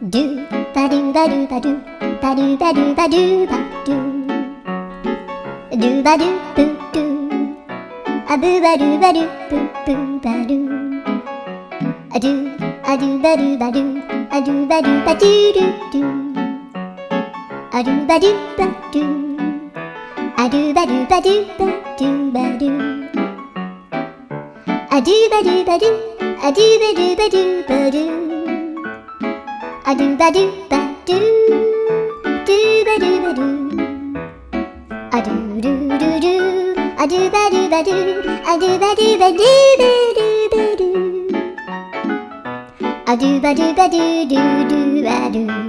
ドゥバドゥバドゥバドゥバドゥバドゥバドゥバドゥドゥバドゥブドゥアブバドゥバドゥブブバドゥアドゥアドゥバドゥバドゥアドゥバドゥバドゥドゥドゥアドゥバドゥバドゥアドゥバドゥバドゥバドゥバドゥアドゥバドゥバドゥアドゥバドゥバドゥバドゥアドゥバドゥバドゥドゥバドゥバドゥアドゥルルルアドゥバドゥバドゥアドゥバドゥバドゥバドゥバドゥアドゥバドゥバドゥドゥドゥバドゥ